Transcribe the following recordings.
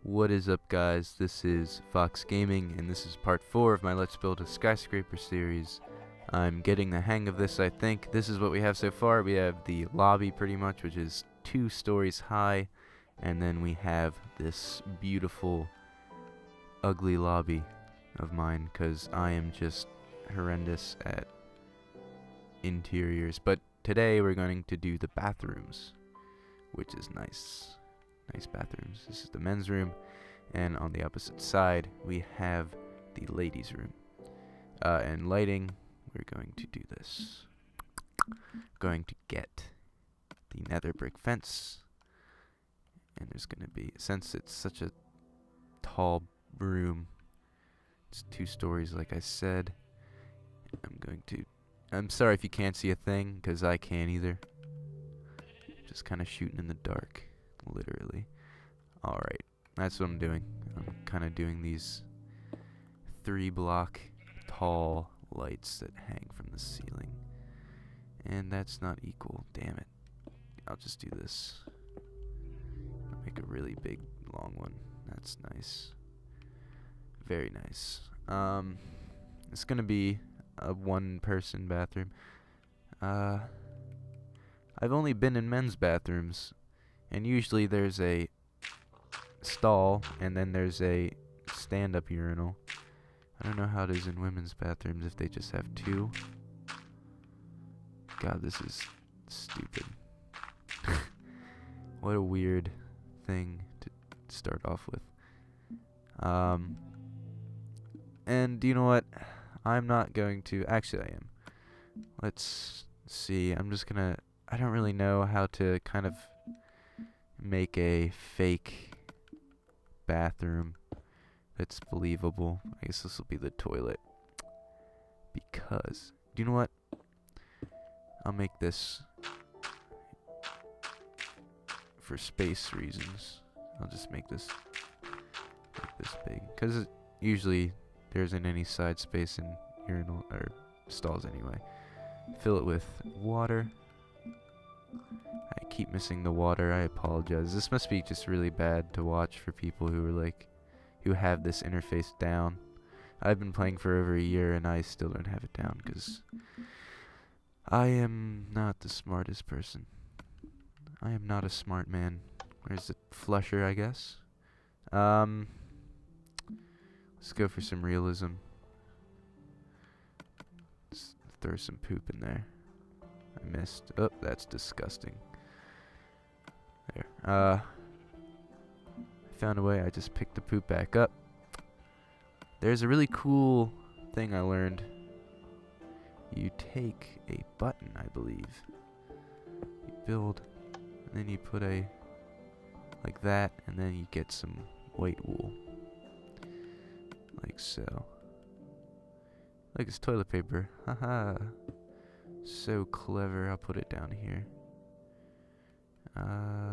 What is up, guys? This is Fox Gaming, and this is part 4 of my Let's Build a Skyscraper series. I'm getting the hang of this, I think. This is what we have so far. We have the lobby, pretty much, which is 2 stories high, and then we have this beautiful, ugly lobby of mine, because I am just horrendous at interiors. But today we're going to do the bathrooms, which is nice. Nice bathrooms. This is the men's room, and on the opposite side we have the ladies' room. And lighting, we're going to do this. Going to get the nether brick fence, and there's going to be, since it's such a tall room, it's 2 stories like I said, I'm sorry if you can't see a thing, because I can't either. Just kind of shooting in the dark. Literally. Alright, that's what I'm doing. I'm kind of doing these 3-block tall lights that hang from the ceiling. And that's not equal, damn it. I'll just do this. I'll make a really big, long one. That's nice. Very nice. It's gonna be a 1-person bathroom. I've only been in men's bathrooms, and usually there's a stall, and then there's a stand-up urinal. I don't know how it is in women's bathrooms, if they just have 2. God, this is stupid. What a weird thing to start off with. And you know what? I'm not going to... Actually, I am. Let's see. I don't really know how to kind of make a fake bathroom that's believable. I guess this will be the toilet, because do you know what? I'll make this for space reasons. I'll just make this big, because usually there isn't any side space in urinal or stalls anyway. Fill it with water. I keep missing the water. I apologize. This must be just really bad to watch for people who have this interface down. I've been playing for over a year and I still don't have it down because I am not the smartest person. I am not a smart man. Where's the flusher, I guess? Let's go for some realism. Let's throw some poop in there. I missed. Oh, that's disgusting. There. I found a way. I just picked the poop back up. There's a really cool thing I learned. You take a button, I believe. You build, and then you put a like that, and then you get some white wool. Like so. Like it's toilet paper. Haha. So clever. I'll put it down here.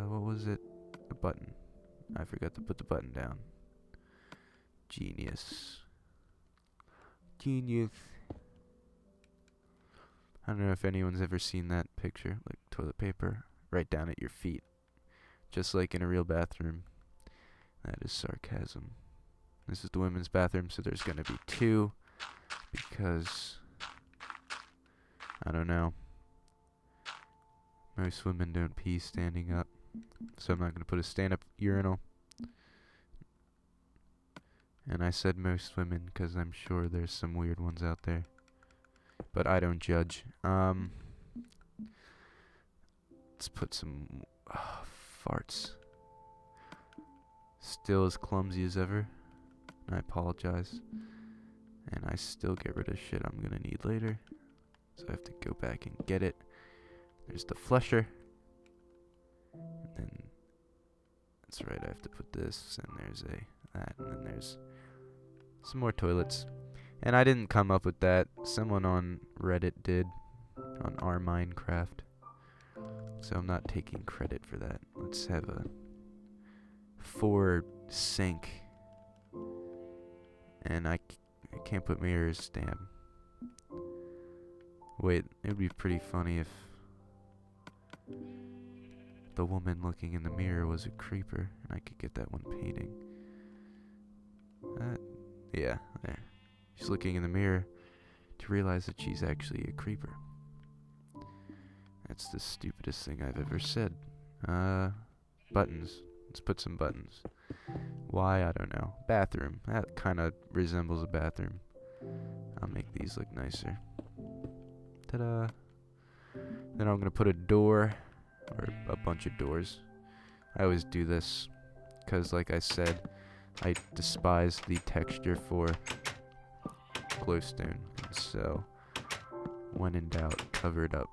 What was it? A button. I forgot to put the button down. Genius. Genius. I don't know if anyone's ever seen that picture, like toilet paper, right down at your feet. Just like in a real bathroom. That is sarcasm. This is the women's bathroom, so there's gonna be 2, because I don't know. Most women don't pee standing up, so I'm not going to put a stand-up urinal. And I said most women because I'm sure there's some weird ones out there. But I don't judge. Let's put some farts. Still as clumsy as ever. I apologize. And I still get rid of shit I'm going to need later. So I have to go back and get it. There's the flusher. And then that's right, I have to put this, and there's that, and then there's some more toilets. And I didn't come up with that. Someone on Reddit did, on our Minecraft. So I'm not taking credit for that. Let's have a 4 sink. And I can't put mirrors, damn. Wait, it would be pretty funny if the woman looking in the mirror was a creeper, and I could get that one painting. Yeah, there. She's looking in the mirror to realize that she's actually a creeper. That's the stupidest thing I've ever said. Buttons. Let's put some buttons. Why? I don't know. Bathroom. That kind of resembles a bathroom. I'll make these look nicer. Ta-da. Then I'm going to put a door, or a bunch of doors. I always do this because, like I said, I despise the texture for glowstone. And so, when in doubt, cover it up.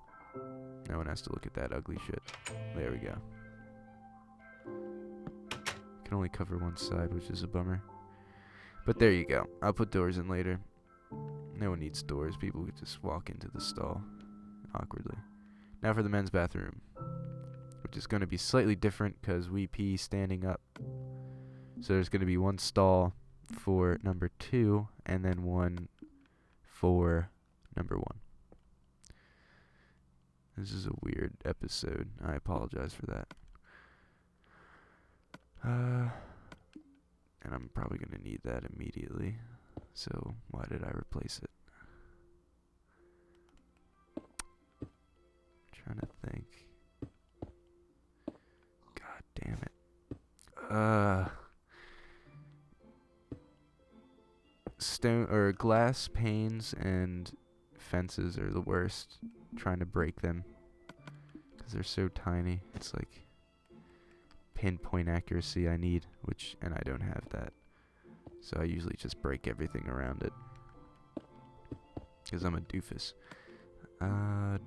No one has to look at that ugly shit. There we go. Can only cover one side, which is a bummer. But there you go. I'll put doors in later. No one needs doors. People could just walk into the stall awkwardly. Now for the men's bathroom, which is going to be slightly different because we pee standing up. So there's going to be one stall for number 2 and then one for number 1. This is a weird episode. I apologize for that. And I'm probably going to need that immediately. So why did I replace it? Trying to think. God damn it. Stone or glass panes and fences are the worst. Trying to break them because they're so tiny. It's like pinpoint accuracy I need, and I don't have that. So I usually just break everything around it because I'm a doofus.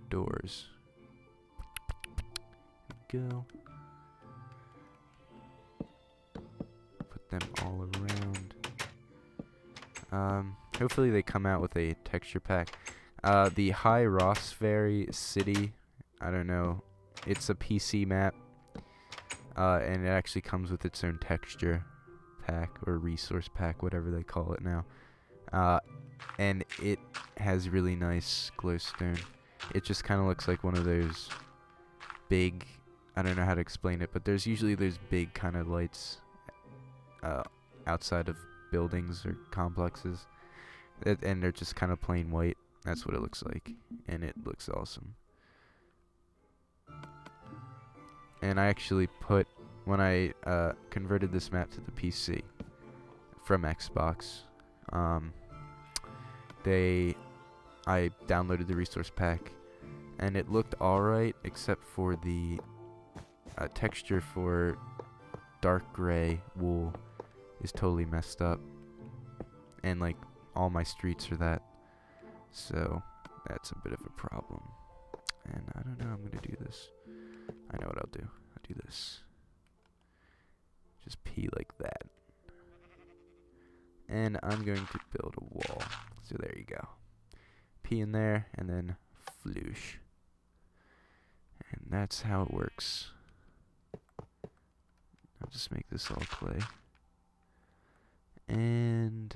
Doors. Go. Put them all around. Hopefully they come out with a texture pack. The High Rossberry City, I don't know, it's a PC map, and it actually comes with its own texture pack or resource pack, whatever they call it now. And it has really nice glowstone. It just kind of looks like one of those big, I don't know how to explain it, but there's usually those big kind of lights outside of buildings or complexes, and they're just kind of plain white. That's what it looks like, and it looks awesome. And I actually put, when I converted this map to the PC from Xbox, I downloaded the resource pack, and it looked alright, except for the texture for dark gray wool is totally messed up, and like all my streets are that, so that's a bit of a problem. And I don't know how I'm gonna do this. I know what I'll do. I'll do this. Just pee like that. And I'm going to build a wall. So there you go. Pee in there, and then floosh. And that's how it works. I'll just make this all clay. And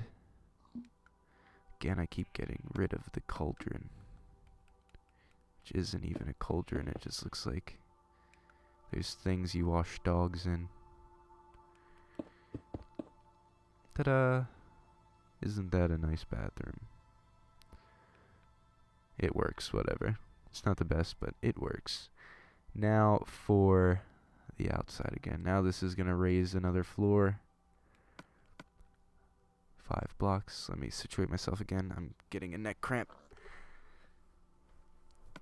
again, I keep getting rid of the cauldron, which isn't even a cauldron. It just looks like there's things you wash dogs in. Ta-da! Isn't that a nice bathroom? It works, whatever. It's not the best, but it works. Now for the outside again. Now this is going to raise another floor. 5 blocks. Let me situate myself again. I'm getting a neck cramp.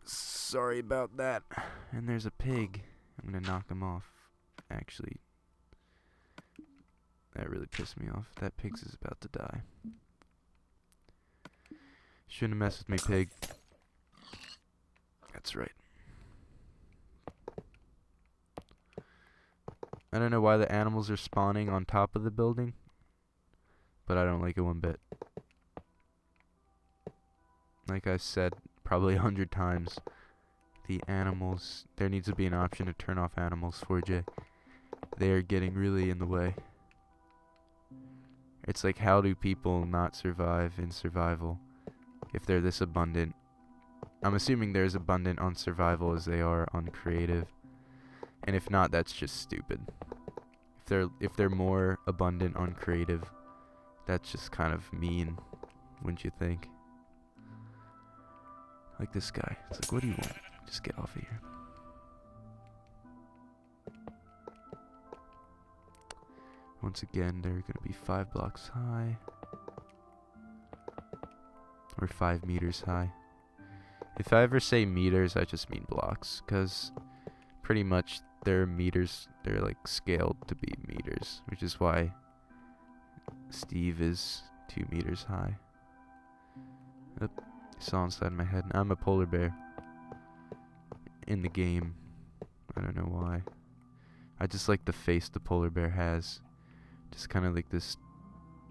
Sorry about that. And there's a pig. I'm going to knock him off. Actually, that really pissed me off. That pig's is about to die. Shouldn't have messed with me, pig. That's right. I don't know why the animals are spawning on top of the building, but I don't like it one bit. Like I said probably 100 times, the animals, there needs to be an option to turn off animals 4J. They are getting really in the way. It's like, how do people not survive in survival if they're this abundant? I'm assuming they're as abundant on survival as they are on creative. And if not, that's just stupid. If they're more abundant on creative, That's just kind of mean, wouldn't you think? Like this guy. It's like, what do you want? Just get off of here. Once again, they're gonna be 5 blocks high. Or 5 meters high. If I ever say meters, I just mean blocks, because pretty much they're meters, they're like scaled to be meters, which is why Steve is 2 meters high. Oop, saw inside my head. I'm a polar bear in the game. I don't know why. I just like the face the polar bear has. Just kind of like this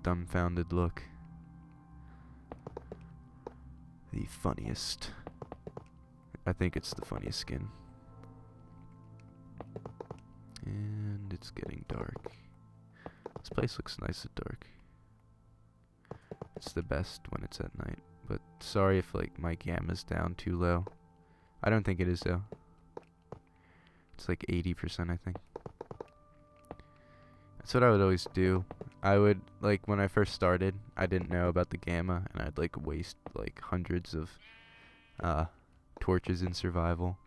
dumbfounded look. The funniest. I think it's the funniest skin. And it's getting dark. This place looks nice at dark. It's the best when it's at night. But sorry if like my gamma's down too low. I don't think it is though. It's like 80%, I think. That's what I would always do. I would, like, when I first started, I didn't know about the gamma, and I'd like waste like hundreds of torches in survival.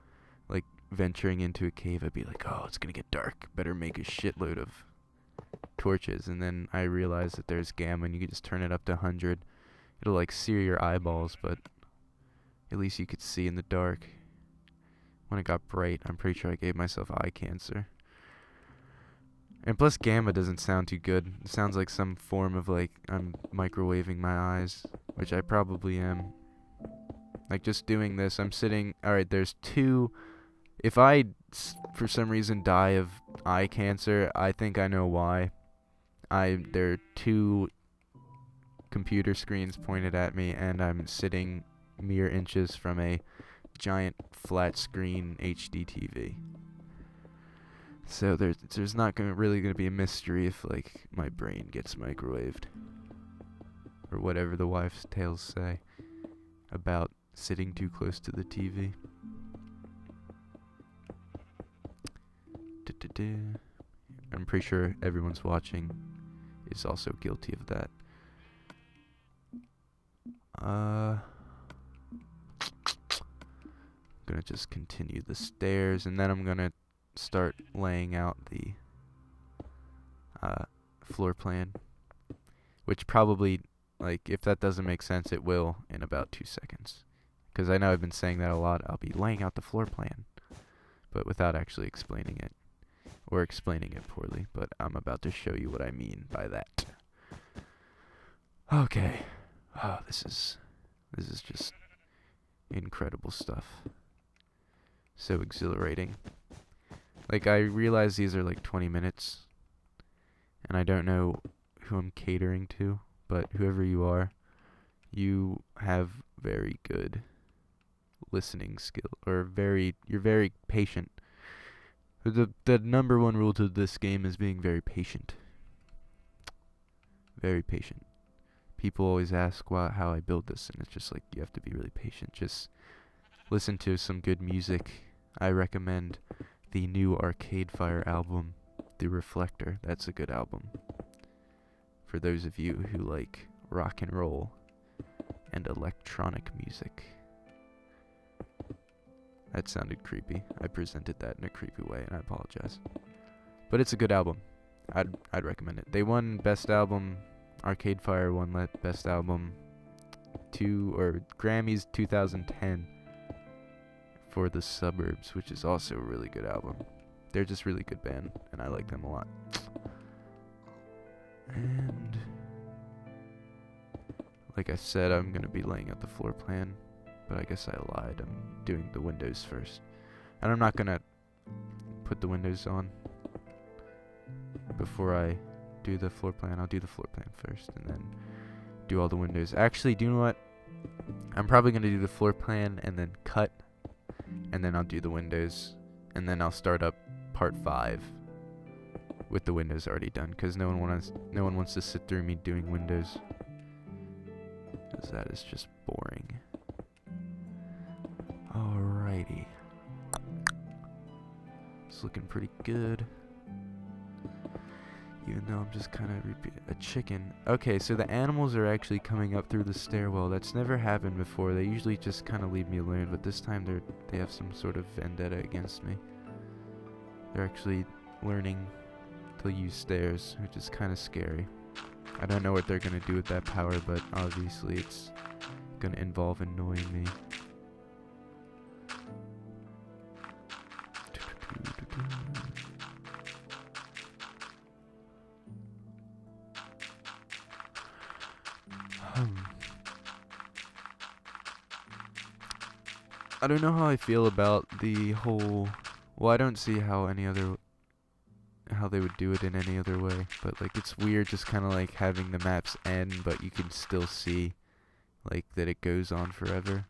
Like venturing into a cave, I'd be like, oh, it's gonna get dark, better make a shitload of torches. And then I realized that there's gamma and you can just turn it up to 100. It'll like sear your eyeballs, but at least you could see in the dark. When it got bright, I'm pretty sure I gave myself eye cancer. And plus gamma doesn't sound too good. It sounds like some form of like I'm microwaving my eyes, which I probably am. Like just doing this, I'm sitting, alright, there's 2. If I for some reason die of eye cancer, I think I know why. There are 2 computer screens pointed at me, and I'm sitting mere inches from a giant flat screen HD TV. So there's not really gonna be a mystery if like my brain gets microwaved, or whatever the wife's tales say about sitting too close to the TV. I'm pretty sure everyone's watching is also guilty of that. I'm gonna just continue the stairs, and then I'm gonna start laying out the floor plan, which probably, like, if that doesn't make sense, it will in about 2 seconds, because I know I've been saying that a lot. I'll be laying out the floor plan, but without actually explaining it, or explaining it poorly. But I'm about to show you what I mean by that. Okay. Oh, this is just incredible stuff. So exhilarating. Like, I realize these are like 20 minutes, and I don't know who I'm catering to, but whoever you are, you have very good listening skill, or you're very patient. The number one rule to this game is being very patient. Very patient. People always ask how I build this, and it's just like, you have to be really patient. Just listen to some good music. I recommend the new Arcade Fire album, The Reflector. That's a good album for those of you who like rock and roll and electronic music. That sounded creepy. I presented that in a creepy way, and I apologize. But it's a good album. I'd recommend it. They won Best Album. Arcade Fire won Best Album Grammys 2010 for The Suburbs, which is also a really good album. They're just really good band, and I like them a lot. And like I said, I'm gonna be laying out the floor plan, but I guess I lied. I'm doing the windows first, and I'm not gonna put the windows on before I do the floor plan. I'll do the floor plan first, and then do all the windows. Actually, do you know what? I'm probably gonna do the floor plan and then cut, and then I'll do the windows, and then I'll start up part 5 with the windows already done, because no one wants to sit through me doing windows, because that is just boring. Alrighty, it's looking pretty good. Even though I'm just kind of a chicken. Okay, so the animals are actually coming up through the stairwell. That's never happened before. They usually just kind of leave me alone, but this time they have some sort of vendetta against me. They're actually learning to use stairs, which is kind of scary. I don't know what they're going to do with that power, but obviously it's going to involve annoying me. I don't know how I feel about the whole... Well, I don't see how they would do it in any other way, but like it's weird just kind of like having the maps end, but you can still see like that it goes on forever,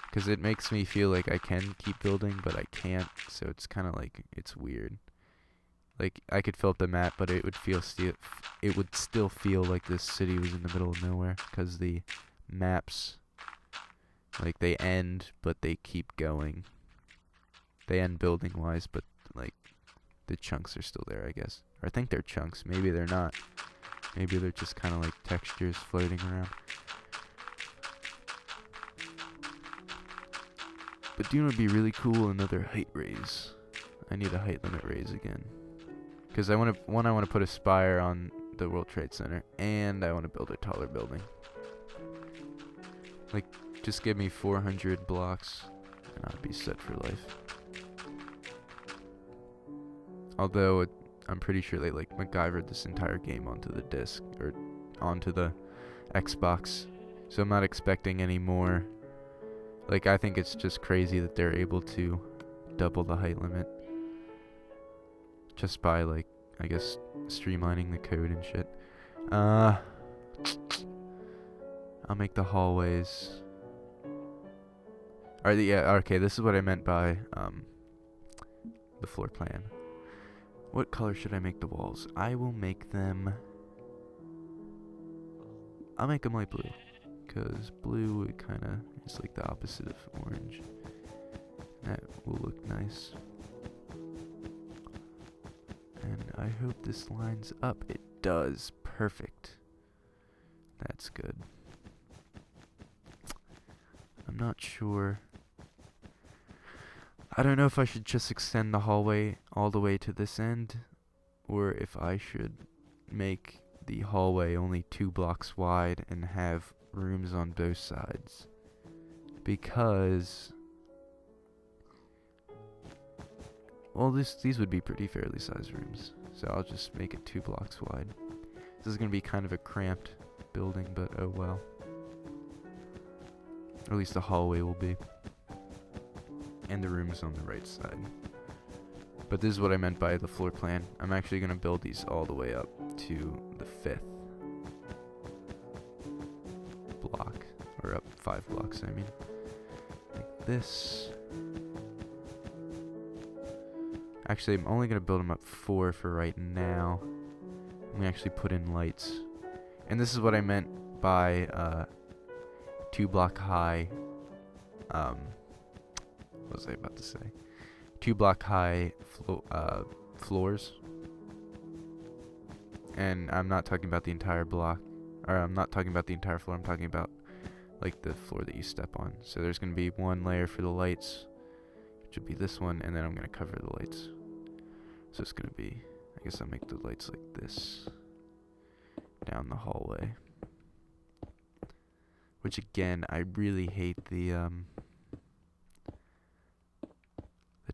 because it makes me feel like I can keep building, but I can't, so it's kind of like, it's weird. Like I could fill up the map, but it would still feel like this city was in the middle of nowhere, because the maps, like, they end, but they keep going. They end building wise, but like the chunks are still there, I guess. Or I think they're chunks. Maybe they're not. Maybe they're just kind of like textures floating around. But do you know what would be really cool? Another height raise. I need a height limit raise again. Because I want to put a spire on the World Trade Center, and I want to build a taller building. Like, just give me 400 blocks, and I'll be set for life. Although I'm pretty sure they like MacGyvered this entire game onto the disc, or onto the Xbox, so I'm not expecting any more. Like, I think it's just crazy that they're able to double the height limit just by, like, I guess streamlining the code and shit. I'll make the hallways. Alright, yeah, okay, this is what I meant by the floor plan. What color should I make the walls? I will make them... I'll make them light blue, because blue kind of is like the opposite of orange. That will look nice. And I hope this lines up. It does. Perfect. That's good. I'm not sure. I don't know if I should just extend the hallway all the way to this end, or if I should make the hallway only 2 blocks wide and have rooms on both sides. Because, well, these would be pretty fairly sized rooms, so I'll just make it 2 blocks wide. This is going to be kind of a cramped building, but oh well. Or at least the hallway will be. And the rooms on the right side. But this is what I meant by the floor plan. I'm actually going to build these all the way up to the 5th block. Or up 5 blocks, I mean. Like this. Actually, I'm only going to build them up 4 for right now. I'm going to actually put in lights. And this is what I meant by 2 block high. What was I about to say? 2 block high floors. And I'm not talking about the entire block. Or I'm not talking about the entire floor. I'm talking about like the floor that you step on. So there's going to be 1 layer for the lights, which would be this one, and then I'm going to cover the lights. So it's going to be, I guess I'll make the lights like this down the hallway. Which again, I really hate the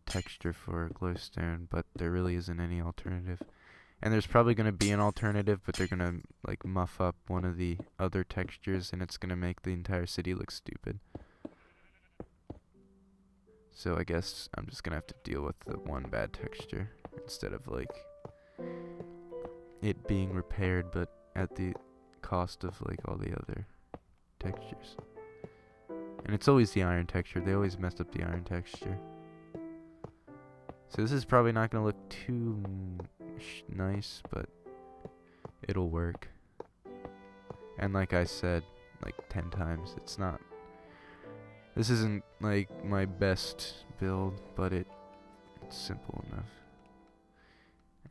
texture for glowstone, but there really isn't any alternative. And there's probably going to be an alternative, but they're going to like muff up one of the other textures, and it's going to make the entire city look stupid. So I guess I'm just going to have to deal with the one bad texture instead of like it being repaired, but at the cost of like all the other textures. And it's always the iron texture. They always messed up the iron texture. So this is probably not going to look too nice, but it'll work. And like I said, like 10 times, it's not... This isn't like my best build, but it's simple enough.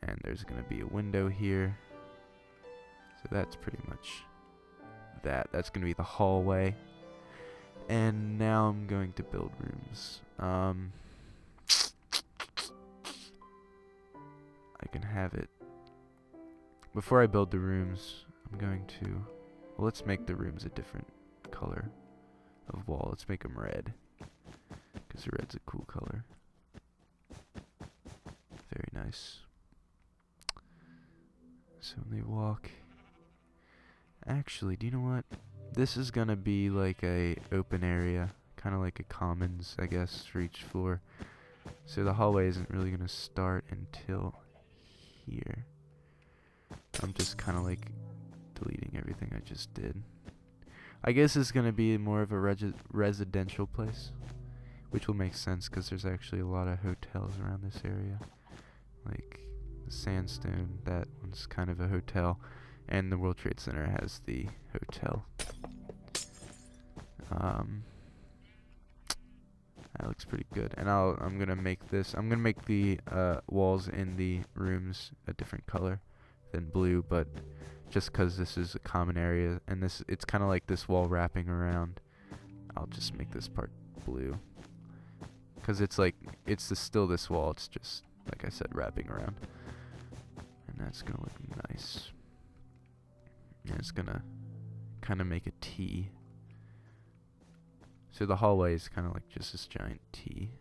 And there's going to be a window here. So that's pretty much that. That's going to be the hallway. And now I'm going to build rooms. I can have it. Before I build the rooms, I'm going to... Well, let's make the rooms a different color of wall. Let's make them red. Because red's a cool color. Very nice. So when they walk... Actually, do you know what? This is gonna be like a open area. Kind of like a commons, I guess, for each floor. So the hallway isn't really gonna start until here. I'm just kind of like deleting everything I just did. I guess it's gonna be more of a residential place. Which will make sense because there's actually a lot of hotels around this area. Like the Sandstone, that one's kind of a hotel. And the World Trade Center has the hotel. That looks pretty good. And I'm gonna make this. I'm gonna make the walls in the rooms a different color than blue, but just because this is a common area and it's kind of like this wall wrapping around, I'll just make this part blue. Because it's like still this wall. It's just like I said, wrapping around, and that's gonna look nice. And it's gonna kind of make a T. So the hallway is kind of like just this giant T.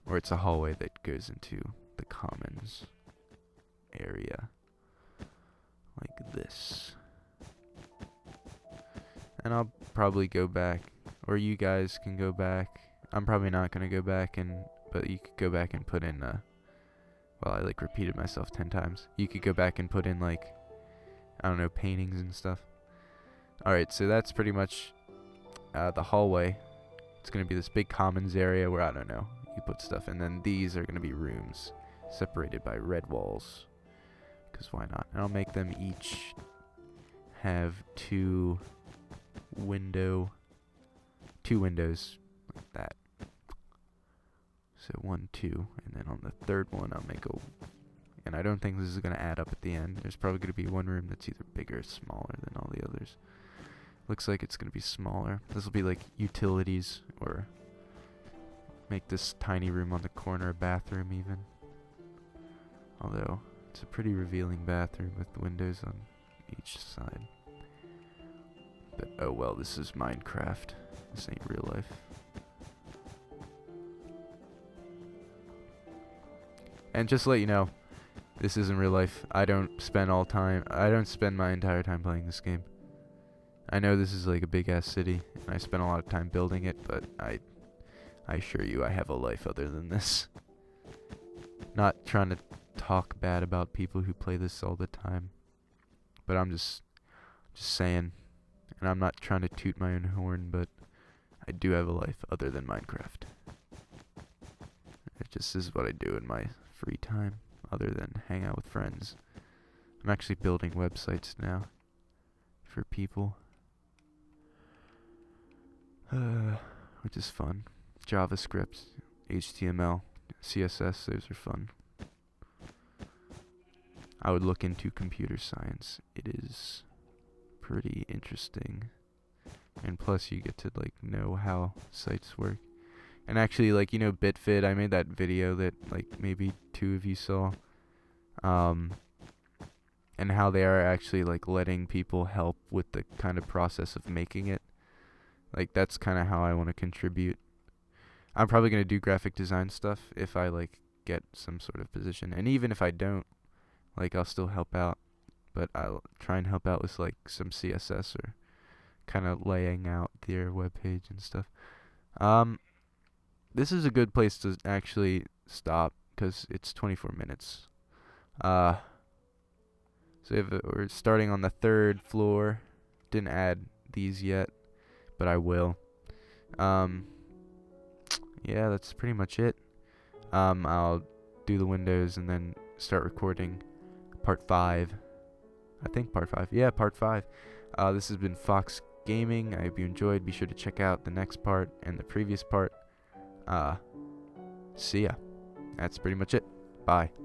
Or it's a hallway that goes into the commons area. Like this. And I'll probably go back. Or you guys can go back. I'm probably not going to go back, but you could go back and put in, well, I like repeated myself 10 times. You could go back and put in like, I don't know, paintings and stuff. Alright, so that's pretty much the hallway. It's going to be this big commons area where, I don't know, you put stuff. And then these are going to be rooms separated by red walls. Because why not? And I'll make them each have two windows like that. So 1, 2, and then on the third one I'll make and I don't think this is going to add up at the end. There's probably going to be one room that's either bigger or smaller than all the others. Looks like it's going to be smaller. This will be like utilities, or make this tiny room on the corner a bathroom even. Although, it's a pretty revealing bathroom with windows on each side. But oh well, this is Minecraft. This ain't real life. And just to let you know, this isn't real life. I don't spend my entire time playing this game. I know this is like a big ass city, and I spend a lot of time building it, but I assure you I have a life other than this. Not trying to talk bad about people who play this all the time, but I'm just saying, and I'm not trying to toot my own horn, but I do have a life other than Minecraft. It just is what I do in my free time, other than hang out with friends. I'm actually building websites now for people, which is fun. JavaScript, HTML, CSS, those are fun. I would look into computer science. It is pretty interesting. And plus you get to like know how sites work. And actually, like, you know, Bitfit, I made that video that like maybe 2 of you saw. And how they are actually like letting people help with the kind of process of making it. Like, that's kind of how I want to contribute. I'm probably going to do graphic design stuff if I like get some sort of position. And even if I don't, like, I'll still help out. But I'll try and help out with like some CSS or kind of laying out their webpage and stuff. This is a good place to actually stop because it's 24 minutes. So we're starting on the 3rd floor. Didn't add these yet, but I will. Yeah, that's pretty much it. I'll do the windows and then start recording part 5. I think part 5. Yeah, part 5. This has been Fox Gaming. I hope you enjoyed. Be sure to check out the next part and the previous part. See ya. That's pretty much it. Bye.